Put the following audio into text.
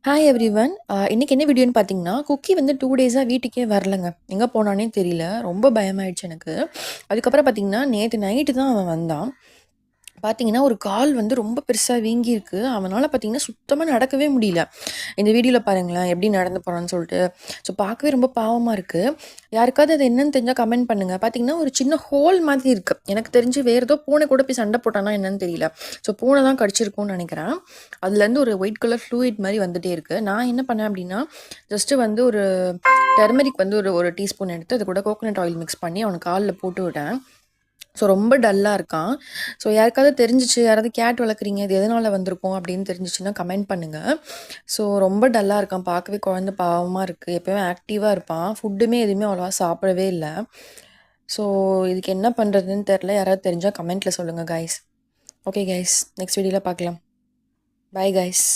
Hi everyone. இன்னைக்கு என்ன வீடியோன்னு பார்த்தீங்கன்னா, குக்கி வந்து 2 டேஸா வீட்டுக்கே வரலங்க. எங்க போனான்னே தெரியல. ரொம்ப பயமாயிடுச்சு எனக்கு. அதுக்கப்புறம் பார்த்தீங்கன்னா, நேத்து நைட்டு தான் அவன் வந்தான். பார்த்தீங்கன்னா, ஒரு கால் வந்து ரொம்ப பெருசா வீங்கியிருக்கு. அவனால பார்த்தீங்கன்னா, சுத்தமா நடக்கவே முடியல. இந்த வீடியோல பாருங்களேன், எப்படி நடந்து போறான்னு சொல்லிட்டு. ஸோ பார்க்கவே ரொம்ப பாவமா இருக்கு. யாருக்காவது அது என்னன்னு தெரிஞ்சா கமெண்ட் பண்ணுங்க. பார்த்தீங்கன்னா, ஒரு சின்ன ஹோல் மாதிரி இருக்கு. எனக்கு தெரிஞ்சு வேற ஏதோ பூனை கூட போய் சண்டை போட்டானா என்னன்னு தெரியல. ஸோ பூனை தான் கடிச்சிருக்கும்னு நெனைக்கிறேன். அதுலேருந்து ஒரு ஒயிட் கலர் ஃப்ளூயிட் மாரி வந்துட்டே இருக்கு. நான் என்ன பண்ணேன் அப்படின்னா, ஜஸ்ட்டு வந்து ஒரு டர்மெரிக் வந்து ஒரு ஒரு டீஸ்பூன் எடுத்து அது கூட கோகோனட் ஆயில் மிக்ஸ் பண்ணி அவனுக்கு கால்ல போட்டு விட்டேன். ஸோ ரொம்ப டல்லா இருக்கான். ஸோ யாருக்காவது தெரிஞ்சுச்சு, யாராவது கேட் வளர்க்குறீங்க, இது எதனால வந்திருக்கும் அப்படின்னு தெரிஞ்சுச்சுன்னா கமெண்ட் பண்ணுங்க. ஸோ ரொம்ப டல்லா இருக்கான். பார்க்கவே குழந்த பாவமா இருக்கு. எப்பயுமே ஆக்டிவா இருப்பான். ஃபுட்டுமே எதுவுமே அவ்வளவா சாப்பிடவே இல்ல. ஸோ இதுக்கு என்ன பண்றதுன்னு தெரியல. யாராவது தெரிஞ்சா கமெண்ட்ல சொல்லுங்க கைஸ். Okay guys. நெக்ஸ்ட் வீடியோல பார்க்கலாம். Bye guys.